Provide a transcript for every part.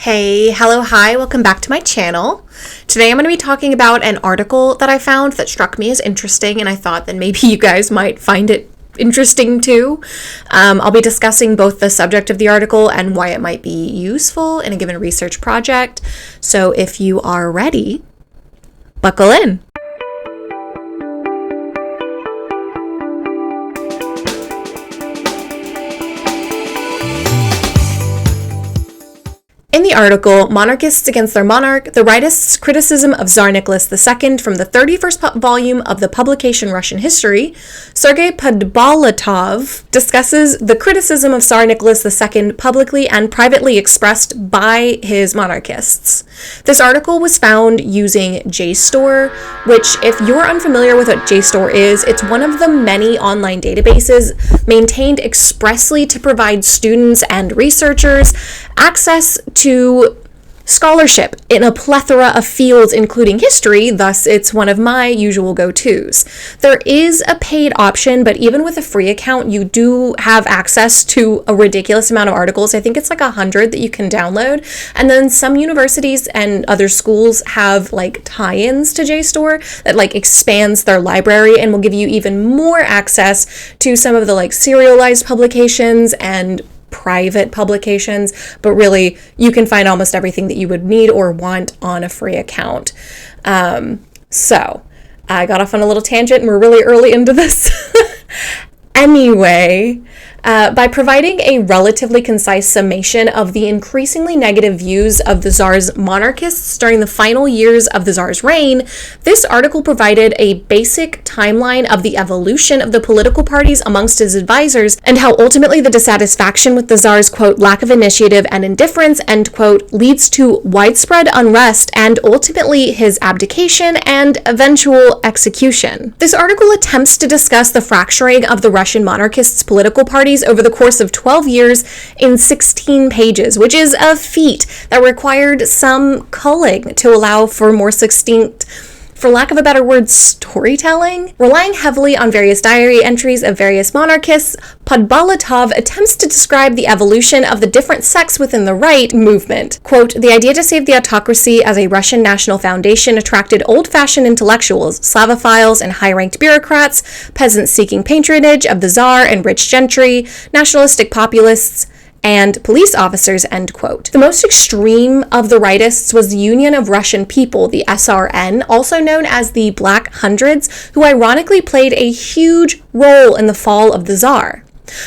Hey, hello, hi, welcome back to my channel. Today I'm going to be talking about an article that I found that struck me as interesting, and I thought that maybe you guys might find it interesting too. I'll be discussing both the subject of the article and why it might be useful in a given research project. So if you are ready, buckle in. In the article, Monarchists Against Their Monarch, the Rightists' Criticism of Tsar Nicolas II from the 31st volume of the publication Russian History, Sergei Podbolatov discusses the criticism of Tsar Nicolas II publicly and privately expressed by his monarchists. This article was found using JSTOR, which, if you're unfamiliar with what JSTOR is, it's one of the many online databases maintained expressly to provide students and researchers access to scholarship in a plethora of fields, including history, thus it's one of my usual go-tos. There is a paid option, but even with a free account, you do have access to a ridiculous amount of articles. I think it's like 100 that you can download. And then some universities and other schools have like tie-ins to JSTOR that like expands their library and will give you even more access to some of the like serialized publications and private publications, but really you can find almost everything that you would need or want on a free account. So I got off on a little tangent and we're really early into this. Anyway, by providing a relatively concise summation of the increasingly negative views of the Tsar's monarchists during the final years of the Tsar's reign, this article provided a basic timeline of the evolution of the political parties amongst his advisors and how ultimately the dissatisfaction with the Tsar's, quote, lack of initiative and indifference, end quote, leads to widespread unrest and ultimately his abdication and eventual execution. This article attempts to discuss the fracturing of the Russian monarchists' political parties over the course of 12 years in 16 pages, which is a feat that required some culling to allow for more succinct, for lack of a better word, storytelling. Relying heavily on various diary entries of various monarchists, Podbolatov attempts to describe the evolution of the different sects within the right movement. Quote, the idea to save the autocracy as a Russian national foundation attracted old-fashioned intellectuals, Slavophiles and high-ranked bureaucrats, peasants seeking patronage of the Tsar and rich gentry, nationalistic populists, and police officers, end quote. The most extreme of the rightists was the Union of Russian People, the SRN, also known as the Black Hundreds, who ironically played a huge role in the fall of the Tsar.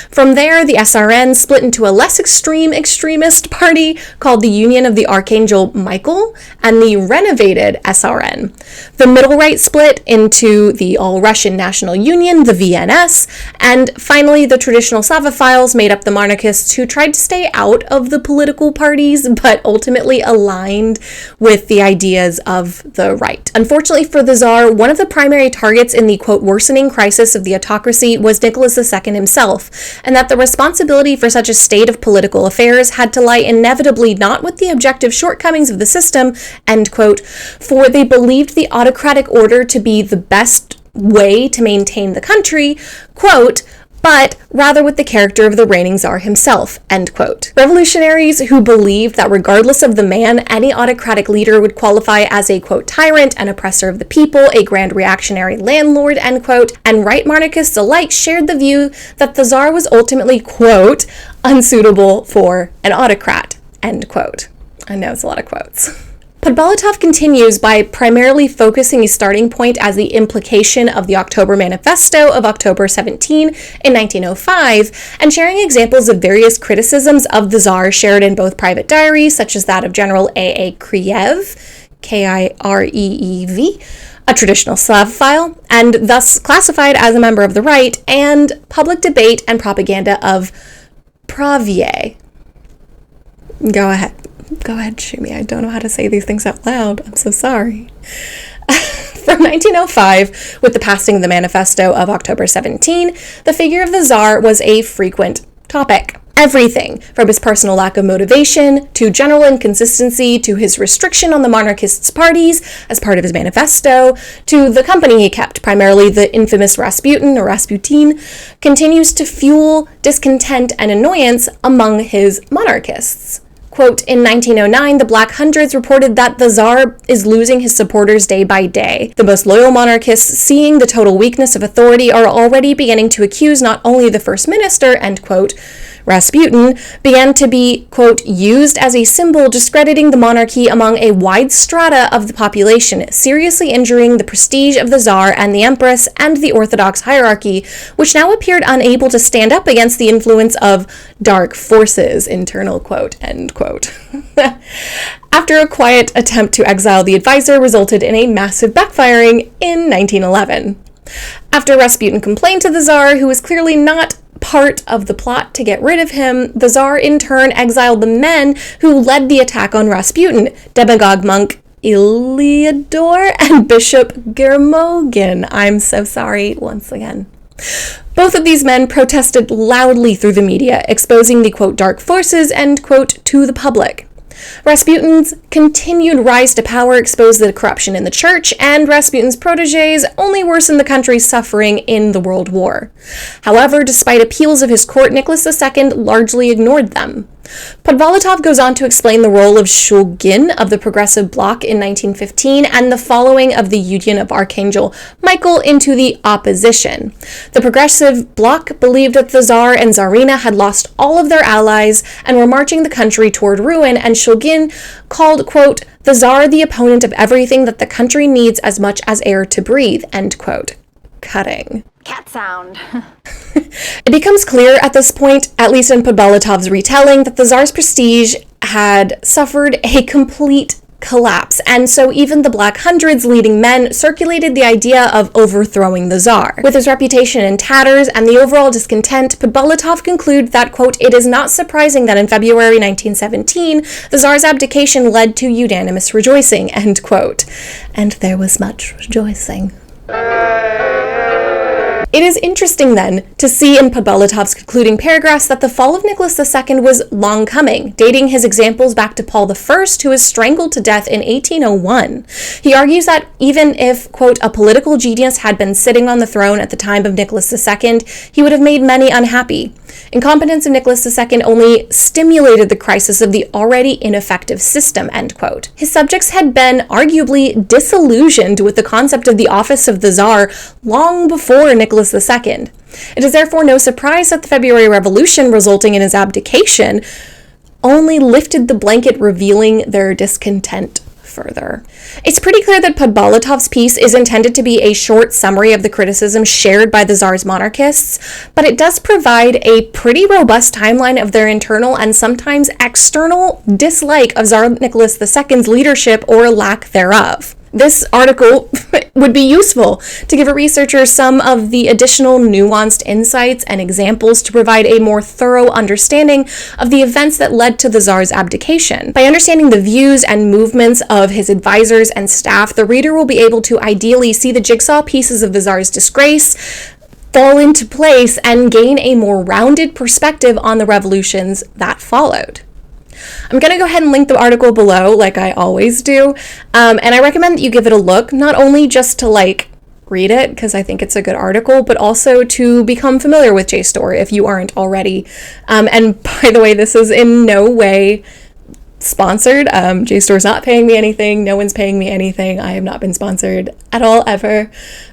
From there, the SRN split into a less extreme extremist party called the Union of the Archangel Michael and the renovated SRN. The middle right split into the All-Russian National Union, the VNS, and finally the traditional Slavophiles made up the monarchists who tried to stay out of the political parties but ultimately aligned with the ideas of the right. Unfortunately for the Tsar, one of the primary targets in the, quote, worsening crisis of the autocracy was Nicholas II himself, and that the responsibility for such a state of political affairs had to lie inevitably not with the objective shortcomings of the system, end quote, for they believed the autocratic order to be the best way to maintain the country, quote, but rather with the character of the reigning Tsar himself, end quote. Revolutionaries who believed that regardless of the man, any autocratic leader would qualify as a, quote, tyrant, an oppressor of the people, a grand reactionary landlord, end quote, and right monarchists alike shared the view that the Tsar was ultimately, quote, unsuitable for an autocrat, end quote. I know it's a lot of quotes. Podbolatov continues by primarily focusing his starting point as the implication of the October Manifesto of October 17 in 1905, and sharing examples of various criticisms of the Tsar shared in both private diaries, such as that of General A.A. Krylev, K-I-R-E-E-V, a traditional Slavophile, and thus classified as a member of the right, and public debate and propaganda of Pravye. Go ahead, shoot me. I don't know how to say these things out loud. I'm so sorry. From 1905, with the passing of the Manifesto of October 17, the figure of the Tsar was a frequent topic. Everything from his personal lack of motivation to general inconsistency to his restriction on the monarchists' parties as part of his manifesto to the company he kept, primarily the infamous Rasputin, continues to fuel discontent and annoyance among his monarchists. Quote, in 1909, the Black Hundreds reported that the Tsar is losing his supporters day by day. The most loyal monarchists, seeing the total weakness of authority, are already beginning to accuse not only the first minister, end quote, Rasputin, began to be, quote, used as a symbol discrediting the monarchy among a wide strata of the population, seriously injuring the prestige of the Tsar and the Empress and the Orthodox hierarchy, which now appeared unable to stand up against the influence of dark forces, internal quote, end quote. After a quiet attempt to exile the advisor resulted in a massive backfiring in 1911. After Rasputin complained to the Tsar, who was clearly not part of the plot to get rid of him, the Tsar in turn exiled the men who led the attack on Rasputin, demagogue monk Iliador and Bishop Germogin. I'm so sorry once again. Both of these men protested loudly through the media, exposing the, quote, dark forces, end quote, to the public. Rasputin's continued rise to power exposed the corruption in the church, and Rasputin's protégés only worsened the country's suffering in the World War. However, despite appeals of his court, Nicholas II largely ignored them. Podvolotov goes on to explain the role of Shulgin of the Progressive Bloc in 1915 and the following of the Union of Archangel Michael into the opposition. The Progressive Bloc believed that the Tsar and Tsarina had lost all of their allies and were marching the country toward ruin, and Shulgin called, quote, the Tsar the opponent of everything that the country needs as much as air to breathe, end quote. Cutting. Cat sound. It becomes clear at this point, at least in Podvolotov's retelling, that the Tsar's prestige had suffered a complete collapse, and so even the Black Hundred's leading men circulated the idea of overthrowing the Tsar. With his reputation in tatters and the overall discontent, Podvolotov concludes that, quote, it is not surprising that in February 1917, the Tsar's abdication led to unanimous rejoicing, end quote. And there was much rejoicing. It is interesting, then, to see in Podvolotov's concluding paragraphs that the fall of Nicholas II was long coming, dating his examples back to Paul I, who was strangled to death in 1801. He argues that even if, quote, a political genius had been sitting on the throne at the time of Nicholas II, he would have made many unhappy. Incompetence of Nicholas II only stimulated the crisis of the already ineffective system, end quote. His subjects had been arguably disillusioned with the concept of the office of the Tsar long before Nicholas II. It is therefore no surprise that the February Revolution, resulting in his abdication, only lifted the blanket, revealing their discontent further. It's pretty clear that Podvolotov's piece is intended to be a short summary of the criticism shared by the Tsar's monarchists, but it does provide a pretty robust timeline of their internal and sometimes external dislike of Tsar Nicholas II's leadership or lack thereof. This article would be useful to give a researcher some of the additional nuanced insights and examples to provide a more thorough understanding of the events that led to the Tsar's abdication. By understanding the views and movements of his advisors and staff, the reader will be able to ideally see the jigsaw pieces of the Tsar's disgrace fall into place and gain a more rounded perspective on the revolutions that followed. I'm going to go ahead and link the article below, like I always do, and I recommend that you give it a look, not only just to, read it, because I think it's a good article, but also to become familiar with JSTOR if you aren't already. And by the way, this is in no way sponsored. JSTOR's not paying me anything. No one's paying me anything. I have not been sponsored at all, ever.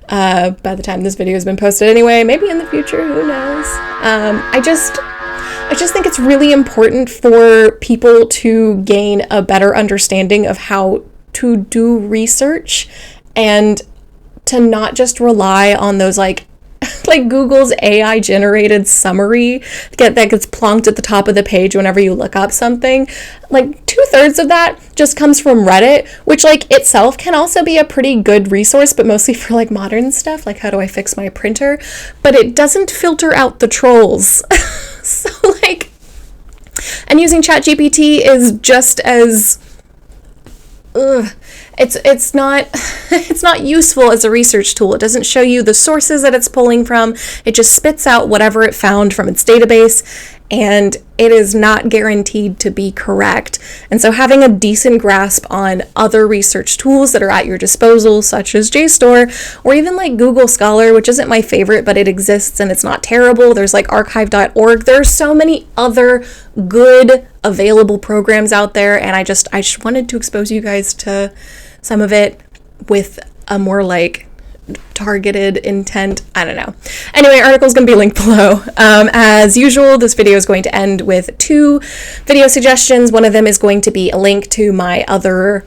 By the time this video has been posted anyway, maybe in the future, who knows? I just think it's really important for people to gain a better understanding of how to do research and to not just rely on those like Google's AI generated summary that gets plonked at the top of the page whenever you look up something. 2/3 of that just comes from Reddit, which itself can also be a pretty good resource, but mostly for modern stuff, like how do I fix my printer, but it doesn't filter out the trolls. So and using ChatGPT is just as it's not useful as a research tool. It doesn't show you the sources that it's pulling from. It just spits out whatever it found from its database, and it is not guaranteed to be correct. And so having a decent grasp on other research tools that are at your disposal, such as JSTOR, or even like Google Scholar, which isn't my favorite, but it exists and it's not terrible. There's like archive.org. There are so many other good available programs out there, and I just wanted to expose you guys to some of it with a more like targeted intent. I don't know. Anyway, article is going to be linked below. As usual, this video is going to end with 2 video suggestions. One of them is going to be a link to my other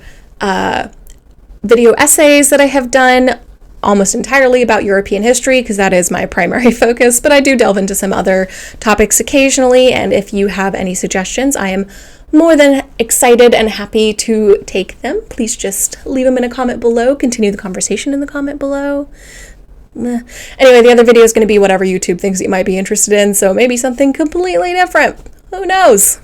video essays that I have done almost entirely about European history, because that is my primary focus, but I do delve into some other topics occasionally, and if you have any suggestions, I am more than excited and happy to take them. Please just leave them in a comment below. Continue the conversation in the comment below. Anyway, the other video is going to be whatever YouTube thinks you might be interested in, so maybe something completely different. Who knows?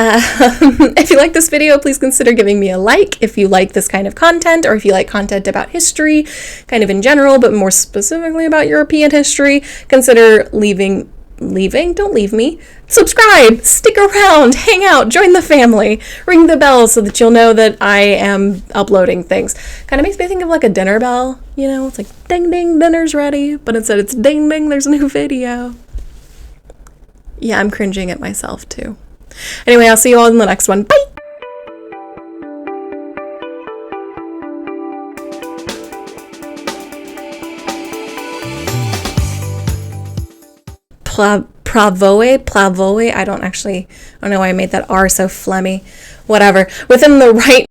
If you like this video, please consider giving me a like if you like this kind of content, or if you like content about history, kind of in general, but more specifically about European history, consider don't leave me. Subscribe, stick around, hang out, join the family, ring the bell so that you'll know that I am uploading things. Kind of makes me think of like a dinner bell, you know, it's like ding ding, dinner's ready, but instead it's ding ding, there's a new video. Yeah, I'm cringing at myself too. Anyway, I'll see you all in the next one. Bye! Plavoe, I don't know why I made that R so phlegmy. Whatever. Within the right